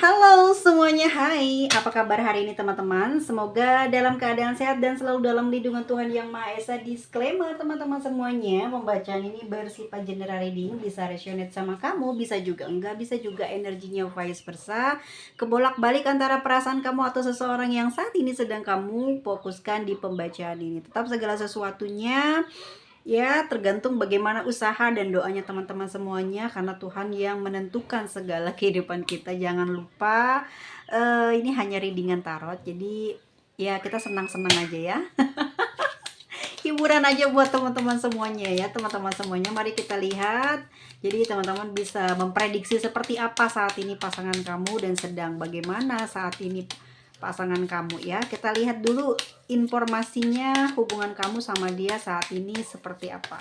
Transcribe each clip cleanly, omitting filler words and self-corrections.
Halo semuanya, hai. Apa kabar hari ini teman-teman? Semoga dalam keadaan sehat dan selalu dalam lindungan Tuhan Yang Maha Esa. Disclaimer teman-teman semuanya, pembacaan ini bersifat general reading, bisa resonate sama kamu, bisa juga enggak, bisa juga energinya vice versa. Kebolak-balik antara perasaan kamu atau seseorang yang saat ini sedang kamu fokuskan di pembacaan ini. Tetap segala sesuatunya ya tergantung bagaimana usaha dan doanya teman-teman semuanya, karena Tuhan yang menentukan segala kehidupan kita. Jangan lupa ini hanya readingan tarot, jadi ya kita senang-senang aja ya. Hiburan aja buat teman-teman semuanya ya. Teman-teman semuanya, mari kita lihat. Jadi teman-teman bisa memprediksi seperti apa saat ini pasangan kamu dan sedang bagaimana saat ini pasangan kamu ya. Kita lihat dulu informasinya, hubungan kamu sama dia saat ini seperti apa.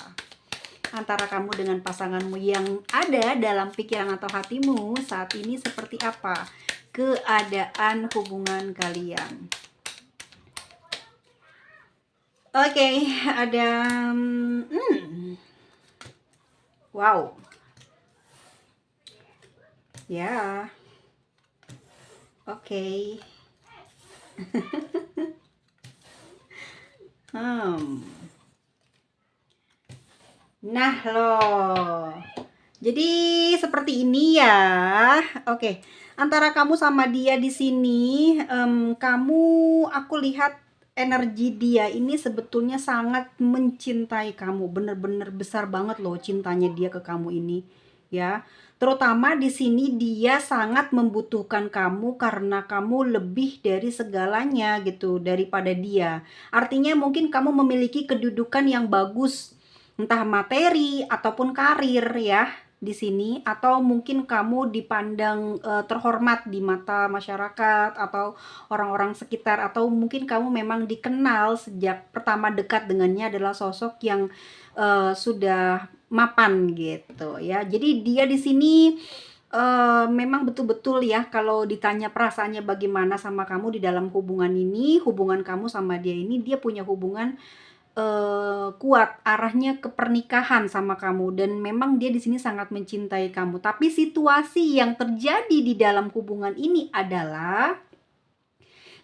Antara kamu dengan pasanganmu yang ada dalam pikiran atau hatimu saat ini seperti apa keadaan hubungan kalian. Oke, ada wow. Ya. Oke. Nah loh, jadi seperti ini ya. Oke, antara kamu sama dia di sini, aku lihat energi dia ini sebetulnya sangat mencintai kamu, bener-bener besar banget loh cintanya dia ke kamu ini, ya. Terutama di sini dia sangat membutuhkan kamu karena kamu lebih dari segalanya gitu daripada dia. Artinya mungkin kamu memiliki kedudukan yang bagus, entah materi ataupun karir ya di sini, atau mungkin kamu dipandang terhormat di mata masyarakat atau orang-orang sekitar, atau mungkin kamu memang dikenal sejak pertama dekat dengannya adalah sosok yang sudah mapan gitu ya. Jadi dia di sini memang betul-betul ya, kalau ditanya perasaannya bagaimana sama kamu di dalam hubungan ini, hubungan kamu sama dia ini, dia punya hubungan kuat arahnya ke pernikahan sama kamu, dan memang dia di sini sangat mencintai kamu. Tapi situasi yang terjadi di dalam hubungan ini adalah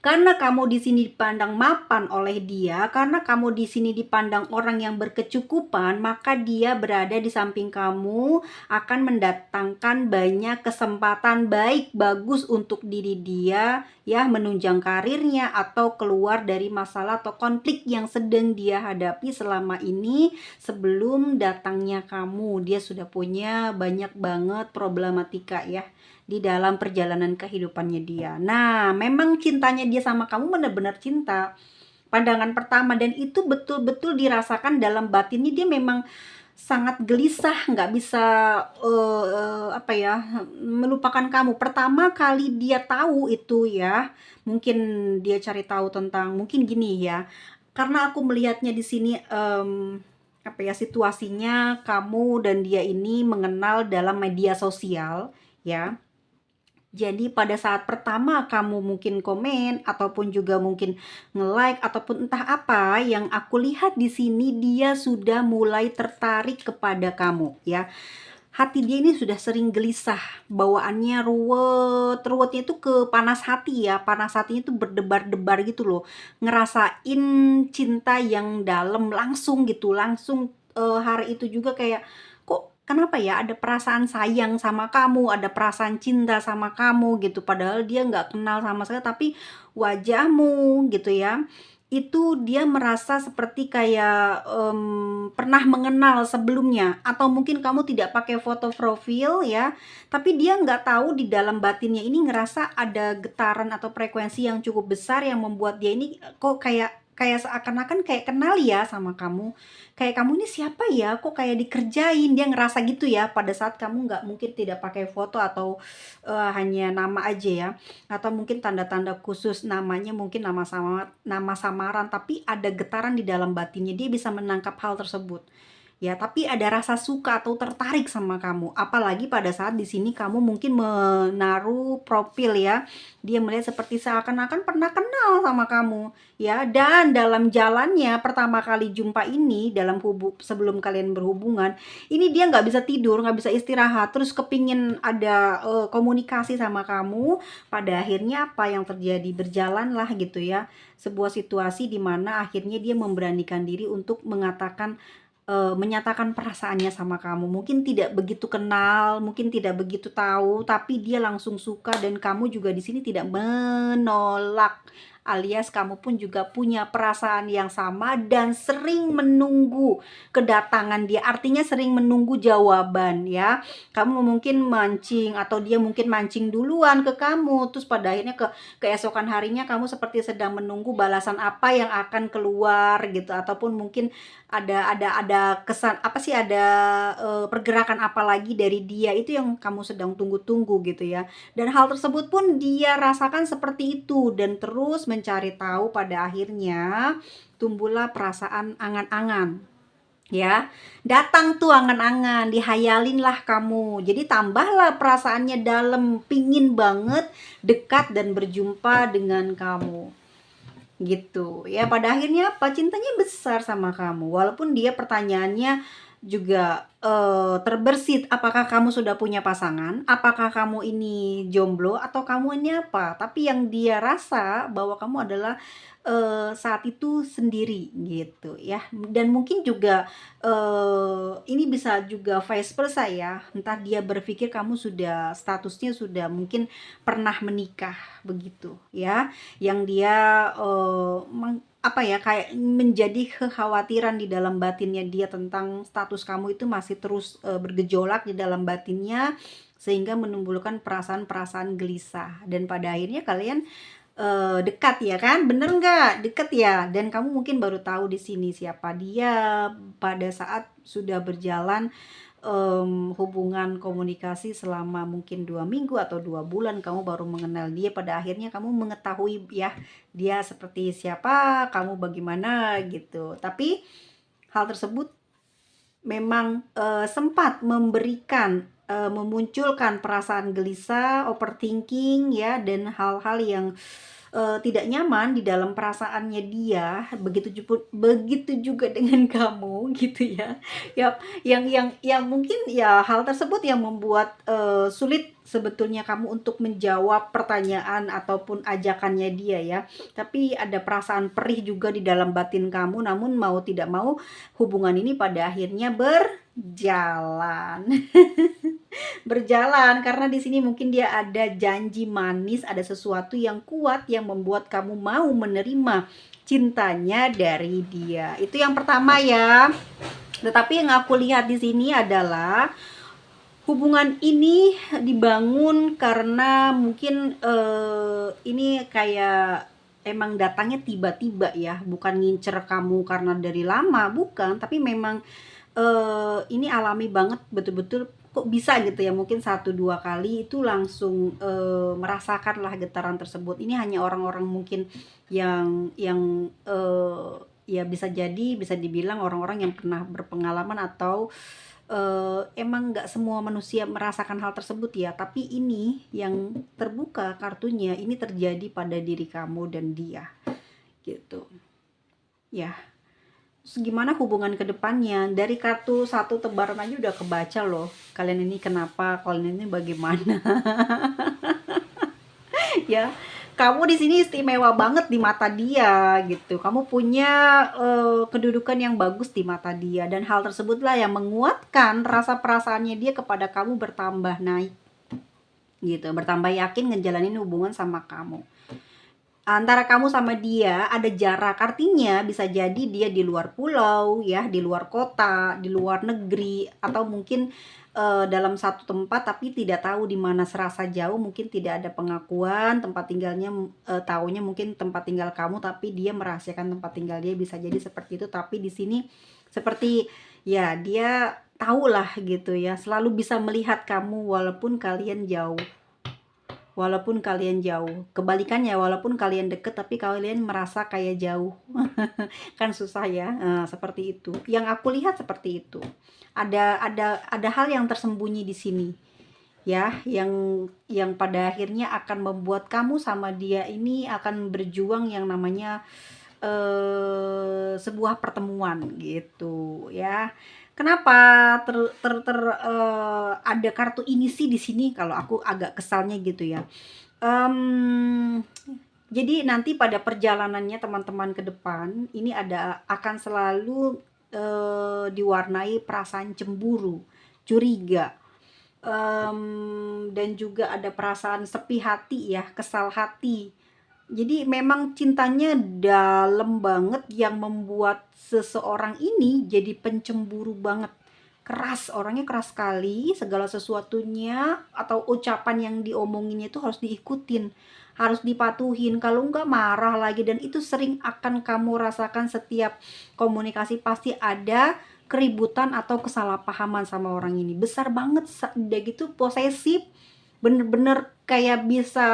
karena kamu di sini dipandang mapan oleh dia, karena kamu di sini dipandang orang yang berkecukupan, maka dia berada di samping kamu akan mendatangkan banyak kesempatan baik bagus untuk diri dia ya, menunjang karirnya atau keluar dari masalah atau konflik yang sedang dia hadapi selama ini. Sebelum datangnya kamu, dia sudah punya banyak banget problematika ya di dalam perjalanan kehidupannya dia. Nah, memang cintanya dia sama kamu benar-benar cinta pandangan pertama, dan itu betul-betul dirasakan dalam batinnya. Dia memang sangat gelisah, nggak bisa melupakan kamu. Pertama kali dia tahu itu ya, mungkin dia cari tahu tentang, mungkin gini ya, karena aku melihatnya di sini situasinya kamu dan dia ini mengenal dalam media sosial ya. Jadi pada saat pertama kamu mungkin komen ataupun juga mungkin nge-like ataupun entah apa, yang aku lihat di sini dia sudah mulai tertarik kepada kamu ya. Hati dia ini sudah sering gelisah, bawaannya ruwetnya itu ke panas hati ya. Panas hatinya itu berdebar-debar gitu loh. Ngerasain cinta yang dalam langsung gitu, langsung hari itu juga kayak, kok kenapa ya ada perasaan sayang sama kamu, ada perasaan cinta sama kamu gitu, padahal dia nggak kenal sama sekali, tapi wajahmu gitu ya, itu dia merasa seperti kayak pernah mengenal sebelumnya, atau mungkin kamu tidak pakai foto profil ya, tapi dia nggak tahu di dalam batinnya ini ngerasa ada getaran atau frekuensi yang cukup besar yang membuat dia ini kok kayak kayak seakan-akan kayak kenal ya sama kamu, kayak kamu ini siapa ya, kok kayak dikerjain, dia ngerasa gitu ya pada saat kamu nggak, mungkin tidak pakai foto atau hanya nama aja ya, atau mungkin tanda-tanda khusus namanya, mungkin nama samaran, tapi ada getaran di dalam batinnya, dia bisa menangkap hal tersebut ya, tapi ada rasa suka atau tertarik sama kamu. Apalagi pada saat di sini kamu mungkin menaruh profil ya, dia melihat seperti seakan-akan pernah kenal sama kamu ya, dan dalam jalannya pertama kali jumpa ini dalam sebelum kalian berhubungan, ini dia nggak bisa tidur, nggak bisa istirahat, terus kepingin ada komunikasi sama kamu. Pada akhirnya apa yang terjadi? Berjalanlah gitu ya, sebuah situasi di mana akhirnya dia memberanikan diri untuk menyatakan perasaannya sama kamu. Mungkin tidak begitu kenal, mungkin tidak begitu tahu, tapi dia langsung suka dan kamu juga di sini tidak menolak. Alias kamu pun juga punya perasaan yang sama dan sering menunggu kedatangan dia. Artinya sering menunggu jawaban ya. Kamu mungkin mancing atau dia mungkin mancing duluan ke kamu. Terus pada akhirnya keesokan harinya kamu seperti sedang menunggu balasan apa yang akan keluar gitu, ataupun mungkin ada kesan apa sih, ada pergerakan apa lagi dari dia, itu yang kamu sedang tunggu-tunggu gitu ya. Dan hal tersebut pun dia rasakan seperti itu dan terus mencari tahu. Pada akhirnya tumbuhlah perasaan angan-angan ya, datang tuh angan-angan, dihayalinlah kamu, jadi tambahlah perasaannya dalam, pingin banget dekat dan berjumpa dengan kamu gitu ya. Pada akhirnya apa, cintanya besar sama kamu, walaupun dia pertanyaannya juga terbersit, apakah kamu sudah punya pasangan, apakah kamu ini jomblo, atau kamu ini apa. Tapi yang dia rasa bahwa kamu adalah saat itu sendiri gitu ya. Dan mungkin juga ini bisa juga vice versa ya, entah dia berpikir kamu sudah statusnya sudah mungkin pernah menikah begitu ya, yang dia apa ya, kayak menjadi kekhawatiran di dalam batinnya dia tentang status kamu itu masih terus bergejolak di dalam batinnya, sehingga menimbulkan perasaan-perasaan gelisah. Dan pada akhirnya kalian dekat ya kan, bener nggak, deket ya. Dan kamu mungkin baru tahu di sini siapa dia pada saat sudah berjalan hubungan komunikasi selama mungkin 2 minggu atau 2 bulan, kamu baru mengenal dia. Pada akhirnya kamu mengetahui ya dia seperti siapa, kamu bagaimana gitu. Tapi hal tersebut memang sempat memunculkan perasaan gelisah, overthinking ya, dan hal-hal yang tidak nyaman di dalam perasaannya dia. Begitu juga dengan kamu gitu ya. Ya, yang mungkin ya hal tersebut yang membuat sulit sebetulnya kamu untuk menjawab pertanyaan ataupun ajakannya dia ya. Tapi ada perasaan perih juga di dalam batin kamu, namun mau tidak mau hubungan ini pada akhirnya berjalan. Berjalan karena di sini mungkin dia ada janji manis, ada sesuatu yang kuat yang membuat kamu mau menerima cintanya dari dia. Itu yang pertama ya. Tetapi yang aku lihat di sini adalah hubungan ini dibangun karena mungkin ini kayak emang datangnya tiba-tiba ya, bukan ngincer kamu karena dari lama, bukan, tapi memang ini alami banget, betul-betul kok bisa gitu ya, mungkin 1-2 kali itu langsung merasakan lah getaran tersebut. Ini hanya orang-orang mungkin yang ya bisa jadi, bisa dibilang orang-orang yang pernah berpengalaman, atau emang nggak semua manusia merasakan hal tersebut ya. Tapi ini yang terbuka kartunya, ini terjadi pada diri kamu dan dia gitu ya. Terus gimana hubungan ke depannya? Dari kartu satu tebaran aja udah kebaca loh. Kalian ini kenapa? Kalian ini bagaimana? Ya, kamu di sini istimewa banget di mata dia gitu. Kamu punya kedudukan yang bagus di mata dia, dan hal tersebutlah yang menguatkan rasa perasaannya dia kepada kamu bertambah naik gitu, bertambah yakin ngejalanin hubungan sama kamu. Antara kamu sama dia ada jarak, artinya bisa jadi dia di luar pulau ya, di luar kota, di luar negeri, atau mungkin dalam satu tempat tapi tidak tahu di mana, serasa jauh, mungkin tidak ada pengakuan tempat tinggalnya, taunya mungkin tempat tinggal kamu tapi dia merahasiakan tempat tinggal dia, bisa jadi seperti itu. Tapi di sini seperti ya dia tahulah gitu ya, selalu bisa melihat kamu walaupun kalian jauh walaupun kalian jauh. Kebalikannya, walaupun kalian deket tapi kalian merasa kayak jauh. Kan susah ya, seperti itu. Yang aku lihat seperti itu. Ada hal yang tersembunyi di sini ya, yang pada akhirnya akan membuat kamu sama dia ini akan berjuang yang namanya sebuah pertemuan gitu ya. Kenapa ada kartu ini sih di sini, kalau aku agak kesalnya gitu ya. Em, jadi nanti pada perjalanannya teman-teman ke depan ini akan selalu diwarnai perasaan cemburu, curiga, dan juga ada perasaan sepi hati ya, kesal hati. Jadi memang cintanya dalam banget yang membuat seseorang ini jadi pencemburu banget. Keras, orangnya keras sekali, segala sesuatunya atau ucapan yang diomonginnya itu harus diikutin, harus dipatuhin, kalau enggak marah lagi, dan itu sering akan kamu rasakan setiap komunikasi, pasti ada keributan atau kesalahpahaman sama orang ini. Besar banget, udah gitu posesif, bener-bener kayak bisa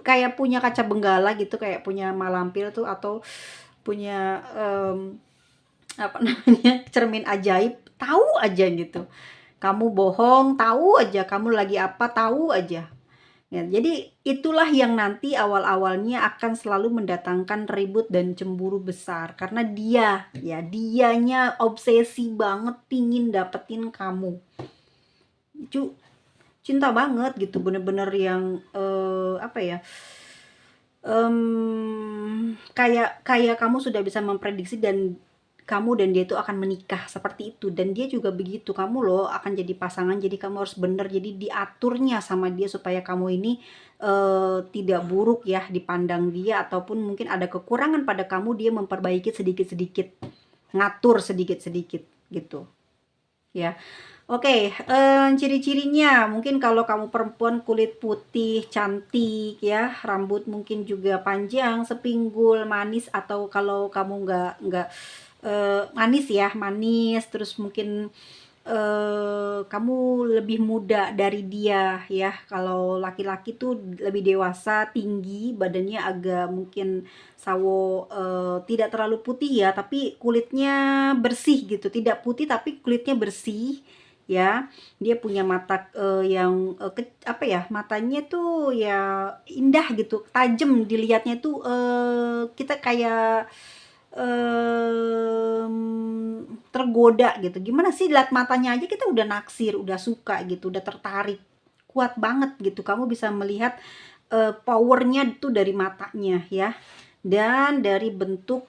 kayak punya kaca benggala gitu, kayak punya malampir tuh, atau punya apa namanya, cermin ajaib, tahu aja gitu kamu bohong, tahu aja kamu lagi apa, tahu aja ya. Jadi itulah yang nanti awal-awalnya akan selalu mendatangkan ribut dan cemburu besar, karena dianya obsesi banget pingin dapetin kamu. Cinta banget gitu, bener-bener yang apa ya, kayak kamu sudah bisa memprediksi, dan kamu dan dia itu akan menikah seperti itu, dan dia juga begitu, kamu loh akan jadi pasangan, jadi kamu harus bener, jadi diaturnya sama dia supaya kamu ini tidak buruk ya dipandang dia, ataupun mungkin ada kekurangan pada kamu, dia memperbaiki sedikit-sedikit, ngatur sedikit-sedikit gitu ya. Oke, ciri-cirinya mungkin kalau kamu perempuan kulit putih, cantik ya, rambut mungkin juga panjang, sepinggul, manis, atau kalau kamu nggak manis ya, manis, terus mungkin kamu lebih muda dari dia ya. Kalau laki-laki tuh lebih dewasa, tinggi, badannya agak mungkin sawo, tidak terlalu putih ya, tapi kulitnya bersih gitu, tidak putih tapi kulitnya bersih ya. Dia punya mata yang apa ya, matanya tuh ya indah gitu, tajam dilihatnya tuh, kita kayak tergoda gitu. Gimana sih, lihat matanya aja kita udah naksir, udah suka gitu, udah tertarik. Kuat banget gitu. Kamu bisa melihat powernya tuh dari matanya ya. Dan dari bentuk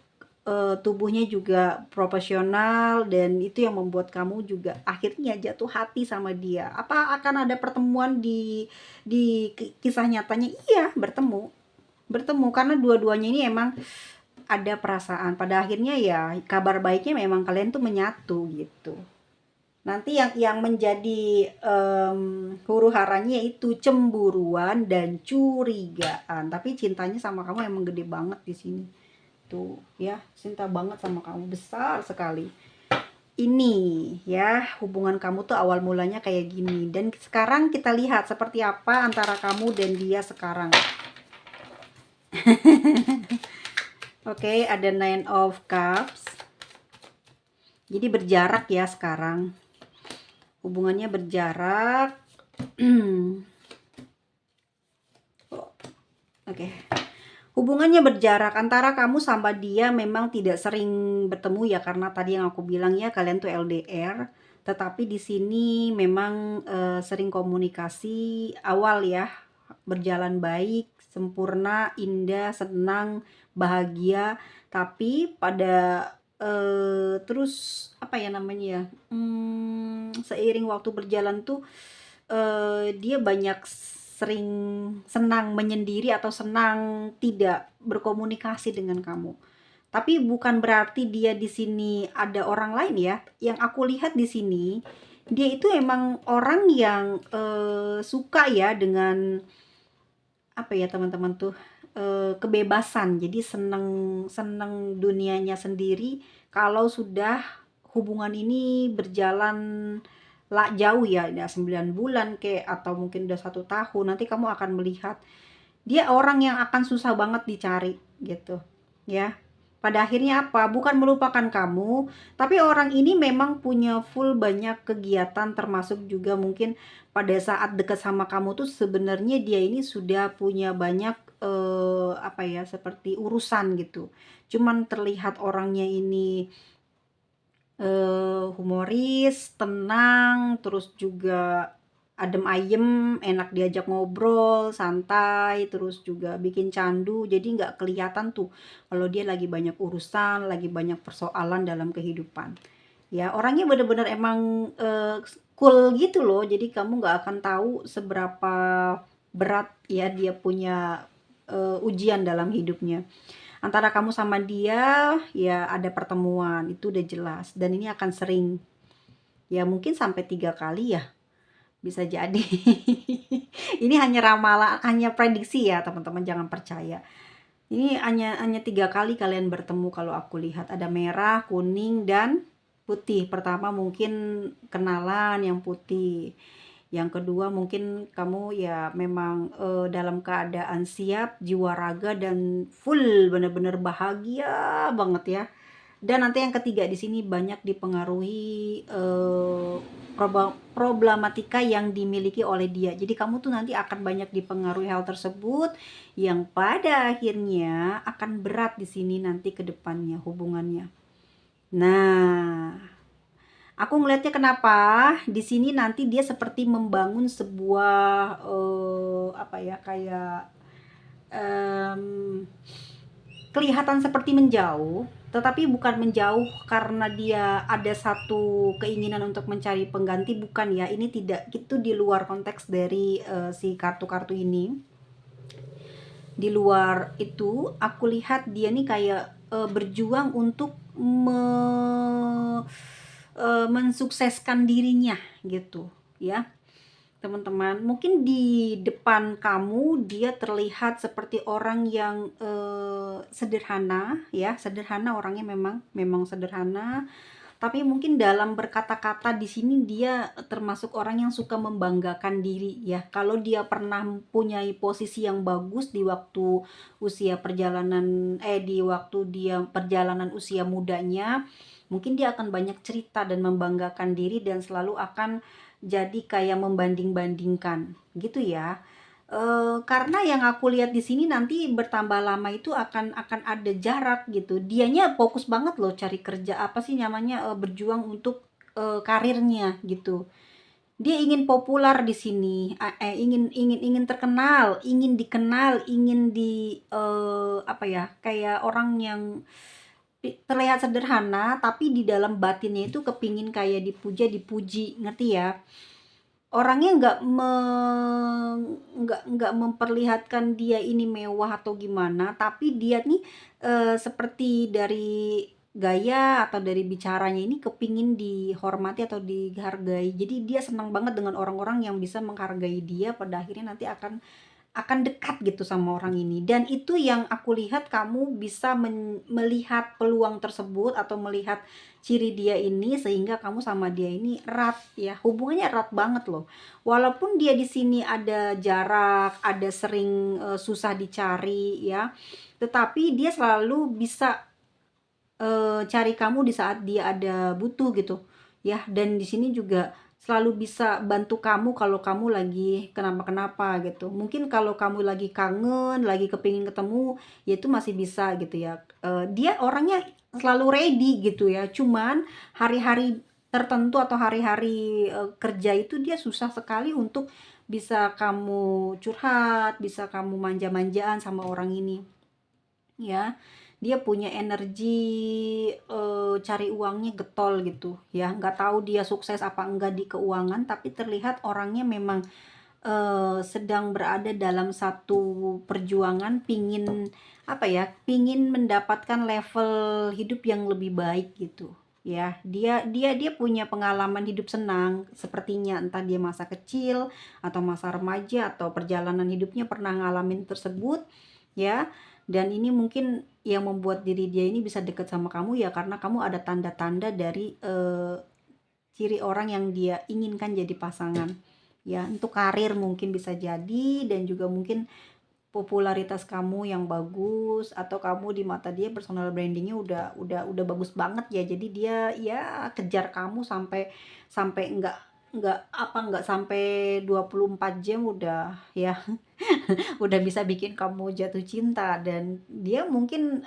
tubuhnya juga proporsional, dan itu yang membuat kamu juga akhirnya jatuh hati sama dia. Apa akan ada pertemuan di kisah nyatanya? Iya, bertemu. Bertemu karena dua-duanya ini emang ada perasaan. Pada akhirnya ya kabar baiknya memang kalian tuh menyatu gitu. Nanti yang menjadi huru haranya itu cemburuan dan curigaan. Tapi cintanya sama kamu emang gede banget di sini. Tuh ya, cinta banget sama kamu, besar sekali. Ini ya, hubungan kamu tuh awal mulanya kayak gini, dan sekarang kita lihat seperti apa antara kamu dan dia sekarang. Oke, ada Nine of Cups. Jadi berjarak ya sekarang. Hubungannya berjarak. Oke. Hubungannya berjarak antara kamu sama dia, memang tidak sering bertemu ya, karena tadi yang aku bilang ya, kalian tuh LDR. Tetapi di sini memang sering komunikasi awal ya, berjalan baik, sempurna, indah, senang, bahagia. Tapi pada terus apa ya namanya ya, seiring waktu berjalan tuh dia banyak sering senang menyendiri atau senang tidak berkomunikasi dengan kamu. Tapi bukan berarti dia di sini ada orang lain ya. Yang aku lihat di sini, dia itu emang orang yang suka ya dengan apa ya teman-teman tuh, kebebasan. Jadi seneng seneng dunianya sendiri. Kalau sudah hubungan ini berjalan lah jauh ya, 9 bulan kek atau mungkin udah 1 tahun, nanti kamu akan melihat dia orang yang akan susah banget dicari gitu ya. Pada akhirnya apa? Bukan melupakan kamu, tapi orang ini memang punya full banyak kegiatan, termasuk juga mungkin pada saat dekat sama kamu tuh sebenarnya dia ini sudah punya banyak apa ya, seperti urusan gitu. Cuman terlihat orangnya ini humoris, tenang, terus juga adem ayem, enak diajak ngobrol, santai, terus juga bikin candu. Jadi nggak kelihatan tuh kalau dia lagi banyak urusan, lagi banyak persoalan dalam kehidupan. Ya, orangnya bener-bener emang cool gitu loh. Jadi kamu nggak akan tahu seberapa berat ya dia punya ujian dalam hidupnya. Antara kamu sama dia ya ada pertemuan, itu udah jelas, dan ini akan sering. Ya mungkin sampai 3 kali ya, bisa jadi. Ini hanya ramalan, hanya prediksi ya teman-teman, jangan percaya. Ini hanya 3 kali kalian bertemu kalau aku lihat. Ada merah, kuning, dan putih. Pertama mungkin kenalan yang putih. Yang kedua mungkin kamu ya memang dalam keadaan siap, jiwa raga dan full bener-bener bahagia banget ya. Dan nanti yang ketiga di sini banyak dipengaruhi problematika yang dimiliki oleh dia. Jadi kamu tuh nanti akan banyak dipengaruhi hal tersebut yang pada akhirnya akan berat di sini nanti ke depannya hubungannya. Nah, aku ngelihatnya kenapa di sini nanti dia seperti membangun sebuah apa ya, kayak em, kelihatan seperti menjauh, tetapi bukan menjauh karena dia ada satu keinginan untuk mencari pengganti, bukan ya. Ini tidak, itu di luar konteks dari si kartu-kartu ini. Di luar itu, aku lihat dia nih kayak berjuang untuk mensukseskan dirinya gitu ya. Teman-teman, mungkin di depan kamu dia terlihat seperti orang yang sederhana ya, sederhana orangnya, memang sederhana, tapi mungkin dalam berkata-kata di sini dia termasuk orang yang suka membanggakan diri ya. Kalau dia pernah mempunyai posisi yang bagus di waktu usia perjalanan di waktu dia perjalanan usia mudanya, mungkin dia akan banyak cerita dan membanggakan diri dan selalu akan jadi kayak membanding-bandingkan gitu ya. Karena yang aku lihat di sini nanti bertambah lama itu akan ada jarak gitu. Dianya fokus banget loh cari kerja, apa sih namanya, berjuang untuk karirnya gitu. Dia ingin populer di sini, ingin ingin ingin terkenal, ingin dikenal, ingin apa ya, kayak orang yang terlihat sederhana tapi di dalam batinnya itu kepingin kayak dipuja, dipuji, ngerti ya? Orangnya nggak memperlihatkan dia ini mewah atau gimana, tapi dia nih seperti dari gaya atau dari bicaranya ini kepingin dihormati atau dihargai. Jadi dia senang banget dengan orang-orang yang bisa menghargai dia, pada akhirnya nanti akan dekat gitu sama orang ini. Dan itu yang aku lihat, kamu bisa melihat peluang tersebut atau melihat ciri dia ini sehingga kamu sama dia ini erat ya, hubungannya erat banget loh. Walaupun dia di sini ada jarak, ada sering susah dicari ya, tetapi dia selalu bisa cari kamu di saat dia ada butuh gitu ya. Dan di sini juga selalu bisa bantu kamu kalau kamu lagi kenapa-kenapa gitu. Mungkin kalau kamu lagi kangen, lagi kepingin ketemu, ya itu masih bisa gitu ya. Dia orangnya selalu ready gitu ya. Cuman hari-hari tertentu atau hari-hari kerja itu dia susah sekali untuk bisa kamu curhat, bisa kamu manja-manjaan sama orang ini ya. Dia punya energi cari uangnya getol gitu ya, nggak tahu dia sukses apa enggak di keuangan, tapi terlihat orangnya memang sedang berada dalam satu perjuangan, pingin apa ya, pingin mendapatkan level hidup yang lebih baik gitu ya. Dia punya pengalaman hidup senang sepertinya, entah dia masa kecil atau masa remaja atau perjalanan hidupnya pernah ngalamin tersebut ya. Dan ini mungkin yang membuat diri dia ini bisa dekat sama kamu ya, karena kamu ada tanda-tanda dari ciri orang yang dia inginkan jadi pasangan. Ya, untuk karir mungkin bisa jadi, dan juga mungkin popularitas kamu yang bagus, atau kamu di mata dia personal brandingnya udah bagus banget ya. Jadi dia ya kejar kamu sampai sampai nggak sampai 24 jam udah ya udah bisa bikin kamu jatuh cinta. Dan dia mungkin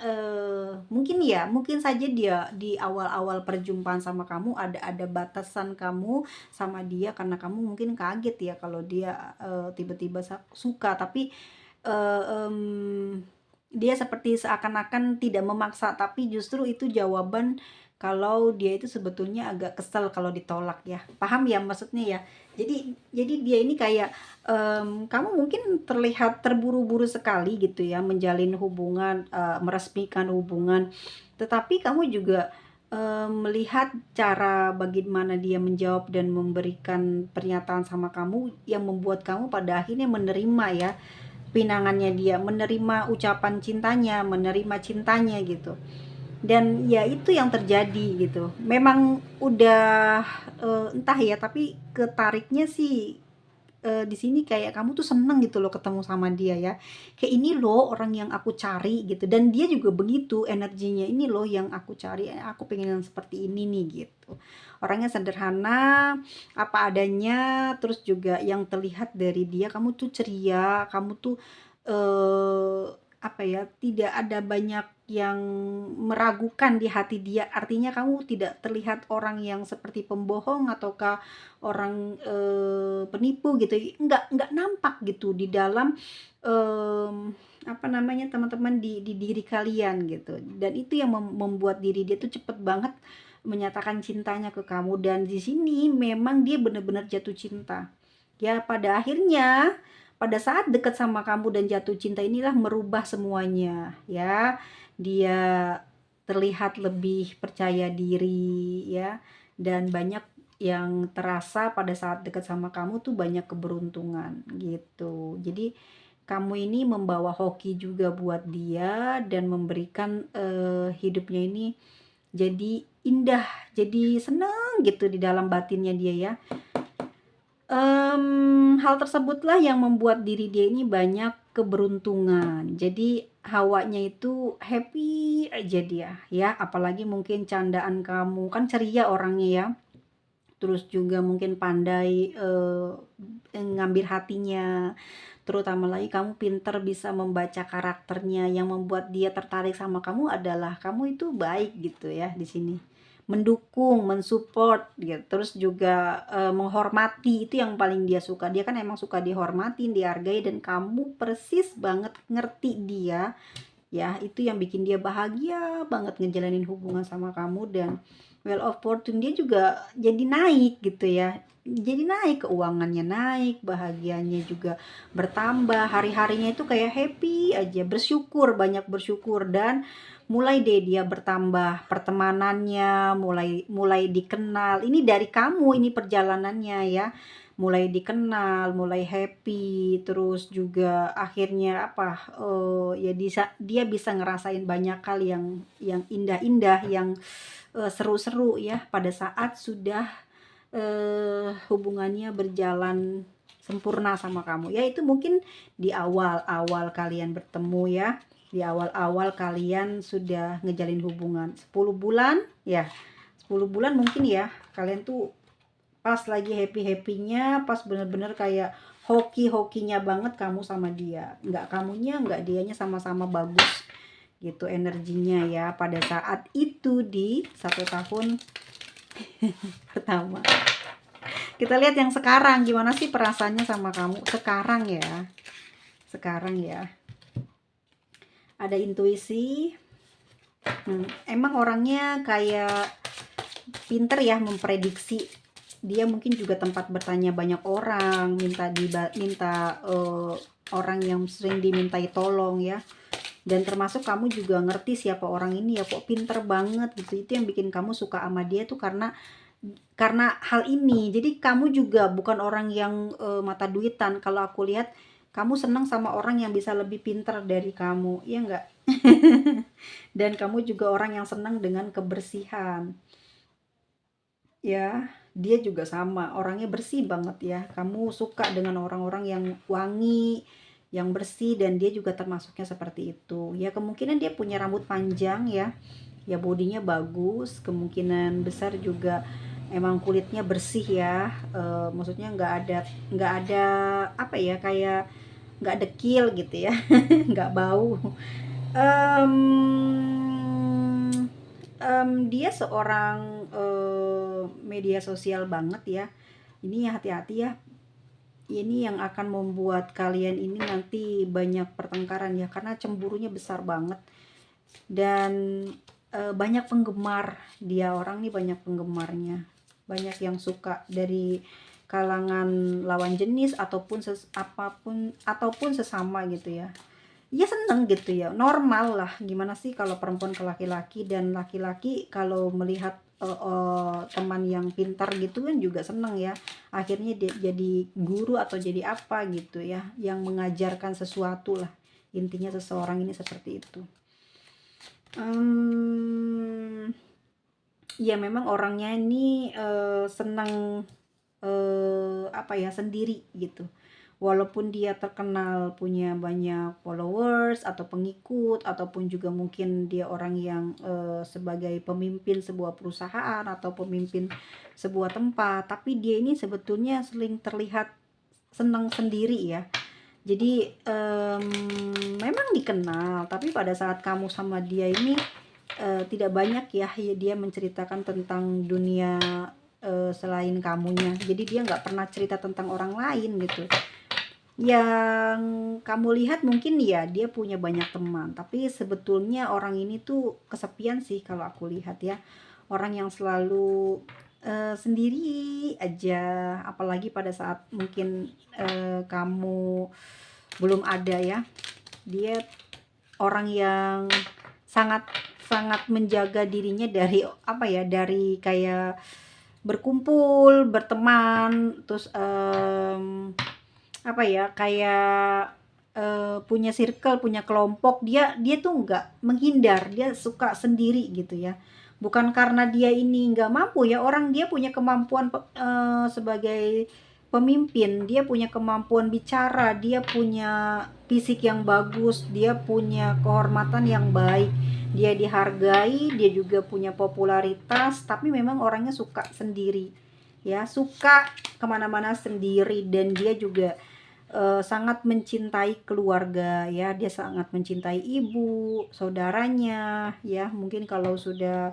mungkin saja dia di awal-awal perjumpaan sama kamu ada batasan kamu sama dia, karena kamu mungkin kaget ya kalau dia tiba-tiba suka. Tapi eh, em, dia seperti seakan-akan tidak memaksa, tapi justru itu jawaban kalau dia itu sebetulnya agak kesel kalau ditolak ya. Paham ya maksudnya ya? Jadi dia ini kayak, kamu mungkin terlihat terburu-buru sekali gitu ya menjalin hubungan, meresmikan hubungan, tetapi kamu juga melihat cara bagaimana dia menjawab dan memberikan pernyataan sama kamu yang membuat kamu pada akhirnya menerima ya pinangannya dia, menerima ucapan cintanya, menerima cintanya gitu. Dan ya itu yang terjadi gitu. Memang udah entah ya, tapi ketariknya sih di sini kayak kamu tuh seneng gitu loh ketemu sama dia ya. Kayak ini loh orang yang aku cari gitu. Dan dia juga begitu energinya, ini loh yang aku cari. Aku pengen yang seperti ini nih gitu. Orangnya sederhana, apa adanya, terus juga yang terlihat dari dia kamu tuh ceria, kamu tuh eh apa ya, tidak ada banyak yang meragukan di hati dia. Artinya kamu tidak terlihat orang yang seperti pembohong ataukah orang penipu gitu. Enggak nampak gitu di dalam apa namanya, teman-teman, di diri kalian gitu. Dan itu yang membuat diri dia tuh cepet banget menyatakan cintanya ke kamu. Dan di sini memang dia benar-benar jatuh cinta ya. Pada akhirnya pada saat dekat sama kamu dan jatuh cinta inilah merubah semuanya ya. Dia terlihat lebih percaya diri ya, dan banyak yang terasa pada saat dekat sama kamu tuh banyak keberuntungan gitu. Jadi kamu ini membawa hoki juga buat dia dan memberikan hidupnya ini jadi indah, jadi seneng gitu di dalam batinnya dia ya. Hal tersebutlah yang membuat diri dia ini banyak keberuntungan. Jadi hawanya itu happy aja dia ya, apalagi mungkin candaan kamu, kan ceria orangnya ya. Terus juga mungkin pandai ngambil hatinya. Terutama lagi kamu pinter bisa membaca karakternya. Yang membuat dia tertarik sama kamu adalah kamu itu baik gitu ya di sini. Mendukung, mensupport gitu. Terus juga menghormati, itu yang paling dia suka. Dia kan emang suka dihormatin, dihargai, dan kamu persis banget ngerti dia. Ya, itu yang bikin dia bahagia banget ngejalanin hubungan sama kamu. Dan well of fortune dia juga jadi naik gitu ya. Jadi naik, keuangannya naik, bahagianya juga bertambah. Hari-harinya itu kayak happy aja, bersyukur, banyak bersyukur. Dan mulai deh dia bertambah pertemanannya, mulai mulai dikenal. Ini dari kamu, ini perjalanannya ya. Mulai dikenal, mulai happy, terus juga akhirnya apa, ya dia bisa ngerasain banyak hal yang indah-indah, yang seru-seru ya pada saat sudah hubungannya berjalan sempurna sama kamu. Ya itu mungkin di awal-awal kalian bertemu ya. Di awal-awal kalian sudah ngejalin hubungan 10 bulan ya. 10 bulan mungkin ya. Kalian tuh pas lagi happy-happynya, pas bener-bener kayak hoki-hokinya banget kamu sama dia. Nggak kamunya, nggak dianya, sama-sama bagus gitu energinya ya pada saat itu di 1 tahun pertama. Kita lihat yang sekarang, gimana sih perasaannya sama kamu sekarang ya. Sekarang ya. Ada intuisi. Emang orangnya kayak pinter ya memprediksi. Dia mungkin juga tempat bertanya banyak orang, minta orang yang sering dimintai tolong ya. Dan termasuk kamu juga ngerti siapa orang ini ya, kok pinter banget gitu. Itu yang bikin kamu suka sama dia tuh karena hal ini. Jadi kamu juga bukan orang yang mata duitan. Kalau aku lihat kamu senang sama orang yang bisa lebih pinter dari kamu, iya enggak? Dan kamu juga orang yang senang dengan kebersihan. Ya, Dia juga sama, orangnya bersih banget ya. Kamu suka dengan orang-orang yang wangi, yang bersih, dan dia juga termasuknya seperti itu. Ya kemungkinan dia punya rambut panjang ya. Ya bodinya bagus, kemungkinan besar juga emang kulitnya bersih ya. Maksudnya nggak ada apa ya, kayak nggak dekil gitu ya. Nggak bau. Em, dia seorang media sosial banget ya. Ini ya hati-hati ya. Ini yang akan membuat kalian ini nanti banyak pertengkaran ya, karena cemburunya besar banget. Dan banyak penggemar, dia orang nih banyak penggemarnya. Banyak yang suka dari kalangan lawan jenis ataupun sesama gitu ya. Ya seneng gitu ya, normal lah. Gimana sih kalau perempuan ke laki-laki, dan laki-laki kalau melihat teman yang pintar gitu kan juga seneng ya. Akhirnya dia jadi guru atau jadi apa gitu ya, yang mengajarkan sesuatu lah. Intinya seseorang ini seperti itu. Ya memang orangnya ini senang apa ya, sendiri gitu. Walaupun dia terkenal punya banyak followers atau pengikut, ataupun juga mungkin dia orang yang sebagai pemimpin sebuah perusahaan atau pemimpin sebuah tempat, tapi dia ini sebetulnya sering terlihat senang sendiri ya. Jadi memang dikenal, tapi pada saat kamu sama dia ini tidak banyak ya dia menceritakan tentang dunia selain kamunya. Jadi dia nggak pernah cerita tentang orang lain gitu. Yang kamu lihat mungkin ya dia punya banyak teman, tapi sebetulnya orang ini tuh kesepian sih kalau aku lihat ya. Orang yang selalu sendiri aja, apalagi pada saat mungkin kamu belum ada ya. Dia orang yang sangat sangat menjaga dirinya dari apa ya, dari kayak berkumpul, berteman, terus apa ya, kayak punya circle, punya kelompok. Dia tuh nggak menghindar, dia suka sendiri gitu ya. Bukan karena dia ini nggak mampu ya, orang dia punya kemampuan sebagai pemimpin, dia punya kemampuan bicara, dia punya fisik yang bagus, dia punya kehormatan yang baik, dia dihargai, dia juga punya popularitas, tapi memang orangnya suka sendiri ya, suka kemana-mana sendiri. Dan dia juga sangat mencintai keluarga ya, dia sangat mencintai ibu, saudaranya ya. Mungkin kalau sudah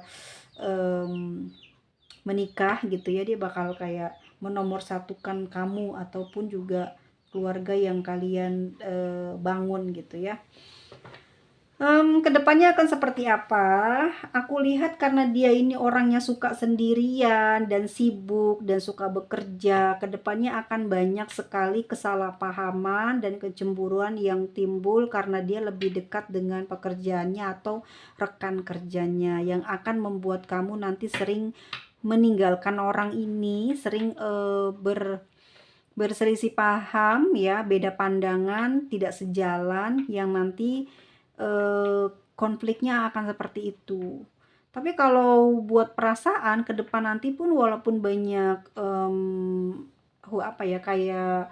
menikah gitu ya, dia bakal kayak menomorsatukan kamu ataupun juga keluarga yang kalian bangun gitu ya. Kedepannya akan seperti apa? Aku lihat karena dia ini orangnya suka sendirian dan sibuk dan suka bekerja, kedepannya akan banyak sekali kesalahpahaman dan kecemburuan yang timbul karena dia lebih dekat dengan pekerjaannya atau rekan kerjanya, yang akan membuat kamu nanti sering meninggalkan orang ini, sering berselisih paham ya, beda pandangan, tidak sejalan, yang nanti konfliknya akan seperti itu. Tapi kalau buat perasaan ke depan nanti pun, walaupun banyak apa ya, kayak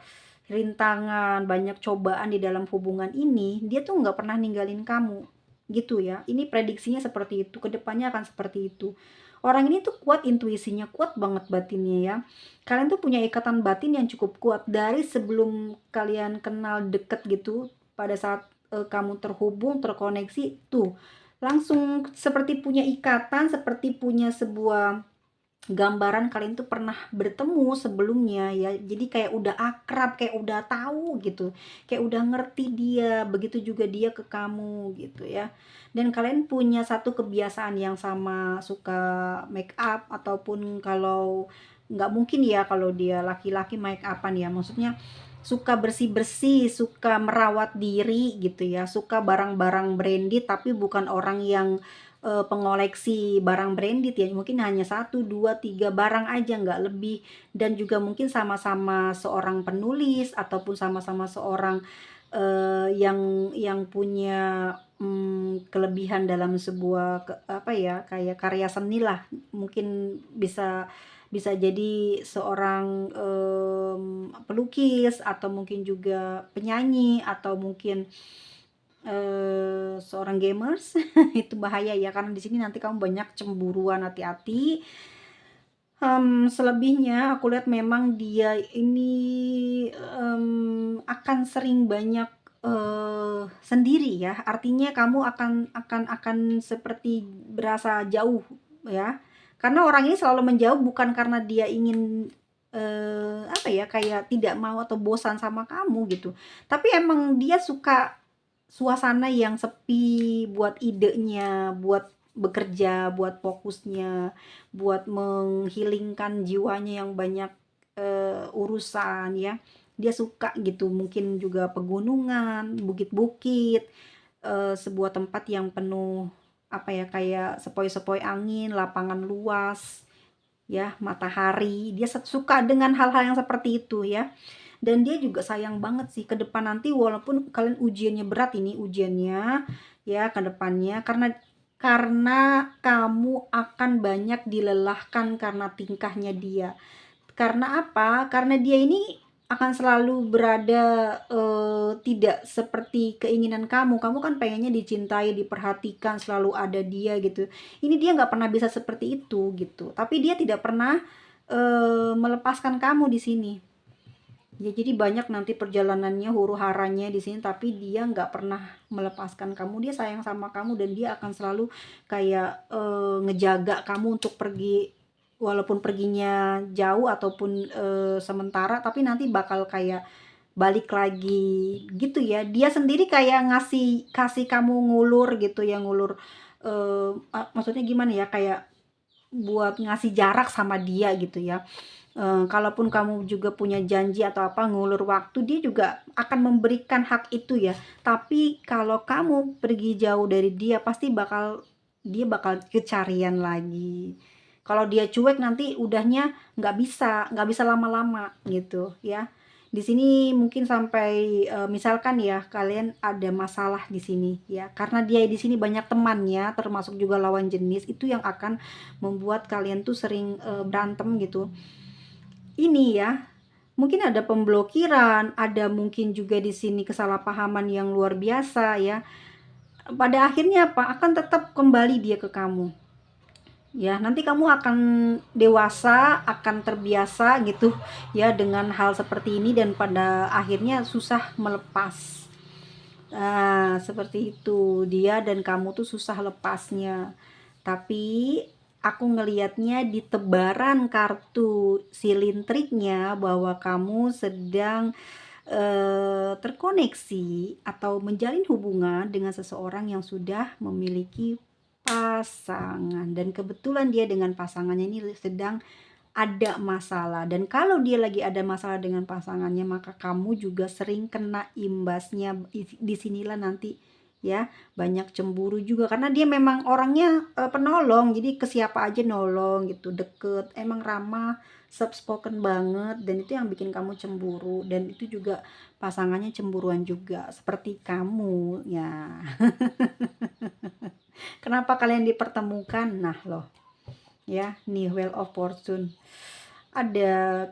rintangan, banyak cobaan di dalam hubungan ini, dia tuh nggak pernah ninggalin kamu gitu ya. Ini prediksinya seperti itu, kedepannya akan seperti itu. Orang ini tuh kuat intuisinya, kuat banget batinnya ya. Kalian tuh punya ikatan batin yang cukup kuat dari sebelum kalian kenal deket gitu. Pada saat kamu terhubung, terkoneksi, tuh langsung seperti punya ikatan, seperti punya sebuah gambaran kalian tuh pernah bertemu sebelumnya ya. Jadi kayak udah akrab, kayak udah tahu gitu, kayak udah ngerti dia, begitu juga dia ke kamu gitu ya. Dan kalian punya satu kebiasaan yang sama, suka make up, ataupun kalau nggak mungkin ya kalau dia laki-laki make upan ya, maksudnya suka bersih-bersih, suka merawat diri gitu ya, suka barang-barang branded, tapi bukan orang yang pengoleksi barang branded ya, mungkin hanya 1, 2, 3 barang aja, nggak lebih. Dan juga mungkin sama-sama seorang penulis, ataupun sama-sama seorang yang punya kelebihan dalam sebuah apa ya, kayak karya seni lah, mungkin bisa bisa jadi seorang pelukis, atau mungkin juga penyanyi, atau mungkin seorang gamers. Itu bahaya ya, karena di sini nanti kamu banyak cemburuan, hati-hati. Selebihnya aku lihat memang dia ini akan sering banyak sendiri ya. Artinya kamu akan seperti berasa jauh ya. Karena orang ini selalu menjauh bukan karena dia ingin apa ya, kayak tidak mau atau bosan sama kamu gitu. Tapi emang dia suka suasana yang sepi, buat idenya, buat bekerja, buat fokusnya, buat menghilingkan jiwanya yang banyak urusan ya. Dia suka gitu, mungkin juga pegunungan, bukit-bukit, sebuah tempat yang penuh apa ya, kayak sepoi-sepoi angin, lapangan luas ya, matahari. Dia suka dengan hal-hal yang seperti itu ya. Dan dia juga sayang banget sih ke depan nanti, walaupun kalian ujiannya berat, ini ujiannya ya ke depannya, karena kamu akan banyak dilelahkan karena tingkahnya dia. Karena apa? Karena dia ini akan selalu berada tidak seperti keinginan kamu. Kamu kan pengennya dicintai, diperhatikan, selalu ada dia gitu. Ini dia nggak pernah bisa seperti itu gitu. Tapi dia tidak pernah melepaskan kamu di sini. Ya, jadi banyak nanti perjalanannya, huru-haranya di sini, tapi dia nggak pernah melepaskan kamu. Dia sayang sama kamu dan dia akan selalu kayak ngejaga kamu untuk pergi, walaupun perginya jauh ataupun sementara, tapi nanti bakal kayak balik lagi gitu ya. Dia sendiri kayak kasih kamu ngulur gitu ya, ngulur maksudnya gimana ya, kayak buat ngasih jarak sama dia gitu ya. Kalaupun kamu juga punya janji atau apa, ngulur waktu, dia juga akan memberikan hak itu ya. Tapi kalau kamu pergi jauh dari dia, pasti dia bakal kecarian lagi. Kalau dia cuek nanti udahnya nggak bisa lama-lama gitu ya. Di sini mungkin sampai misalkan ya kalian ada masalah di sini ya, karena dia di sini banyak temannya, termasuk juga lawan jenis, itu yang akan membuat kalian tuh sering berantem gitu. Ini ya, mungkin ada pemblokiran, ada mungkin juga di sini kesalahpahaman yang luar biasa ya. Pada akhirnya apa? Akan tetap kembali dia ke kamu. Ya, nanti kamu akan dewasa, akan terbiasa gitu ya dengan hal seperti ini, dan pada akhirnya susah melepas. Nah, seperti itu. Dia dan kamu tuh susah lepasnya. Tapi aku ngelihatnya di tebaran kartu silintriknya bahwa kamu sedang terkoneksi atau menjalin hubungan dengan seseorang yang sudah memiliki pasangan, dan kebetulan dia dengan pasangannya ini sedang ada masalah. Dan kalau dia lagi ada masalah dengan pasangannya, maka kamu juga sering kena imbasnya. Disinilah nanti ya banyak cemburu juga, karena dia memang orangnya penolong, jadi ke siapa aja nolong gitu, deket, emang ramah, soft spoken banget, dan itu yang bikin kamu cemburu. Dan itu juga pasangannya cemburuan juga seperti kamu ya. Kenapa kalian dipertemukan? Nah loh ya, nih Wheel of Fortune, ada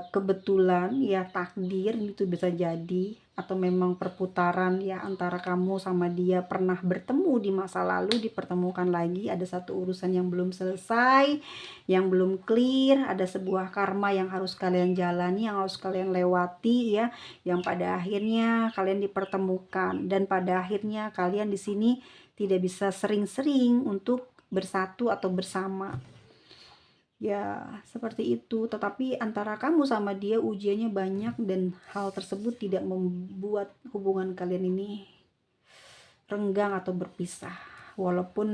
kebetulan ya, takdir itu bisa jadi, atau memang perputaran ya, antara kamu sama dia pernah bertemu di masa lalu, dipertemukan lagi. Ada satu urusan yang belum selesai, yang belum clear, ada sebuah karma yang harus kalian jalani, yang harus kalian lewati ya, yang pada akhirnya kalian dipertemukan. Dan pada akhirnya kalian di sini tidak bisa sering-sering untuk bersatu atau bersama. Ya, seperti itu. Tetapi antara kamu sama dia ujiannya banyak, dan hal tersebut tidak membuat hubungan kalian ini renggang atau berpisah. Walaupun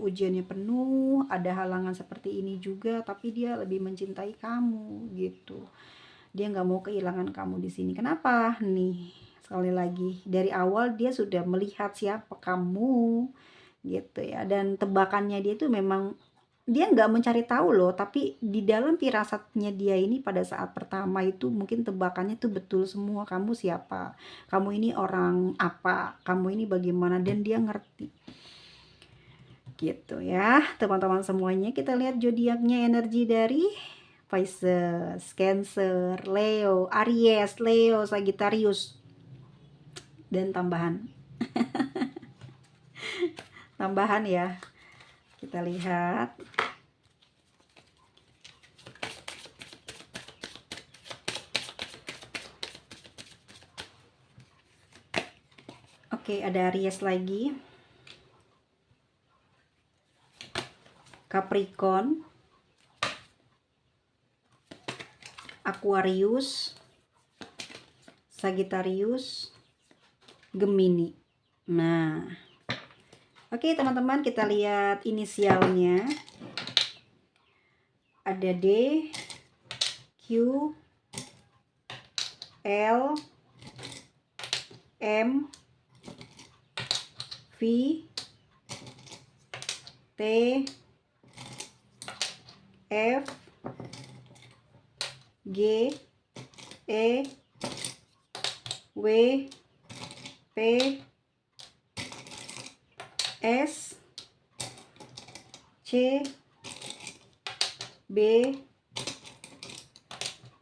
ujiannya penuh, ada halangan seperti ini juga, tapi dia lebih mencintai kamu gitu. Dia nggak mau kehilangan kamu di sini. Kenapa? Nih, sekali lagi, dari awal dia sudah melihat siapa kamu gitu ya. Dan tebakannya dia itu memang, dia nggak mencari tahu loh, tapi di dalam firasatnya dia ini pada saat pertama itu mungkin tebakannya itu betul semua. Kamu siapa, kamu ini orang apa, kamu ini bagaimana, dan dia ngerti. Gitu ya, teman-teman semuanya. Kita lihat zodiaknya, energi dari Pisces, Cancer, Leo, Aries, Leo, Sagittarius, dan tambahan. Tambahan ya. Kita lihat. Oke, ada Aries lagi. Capricorn, Aquarius, Sagittarius, Gemini. Nah, oke teman-teman, kita lihat inisialnya. Ada D, Q, L, M, V, T, F, G, E, W, P, S, C, B,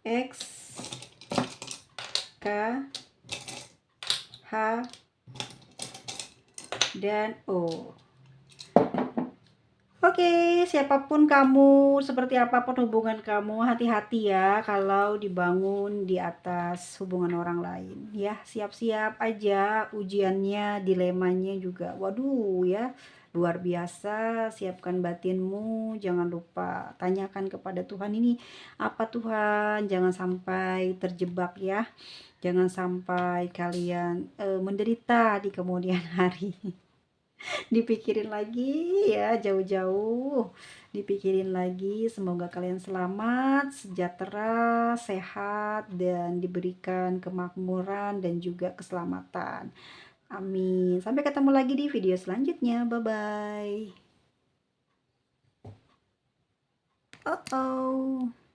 X, K, H, dan O. Oke, siapapun kamu, seperti apapun hubungan kamu, hati-hati ya kalau dibangun di atas hubungan orang lain. Ya, siap-siap aja ujiannya, dilemanya juga. Waduh ya, luar biasa. Siapkan batinmu, jangan lupa tanyakan kepada Tuhan, ini apa Tuhan? Jangan sampai terjebak ya. Jangan sampai kalian menderita di kemudian hari. Dipikirin lagi ya, jauh-jauh dipikirin lagi. Semoga kalian selamat, sejahtera, sehat, dan diberikan kemakmuran dan juga keselamatan. Amin. Sampai ketemu lagi di video selanjutnya. Bye bye. Oh, oh.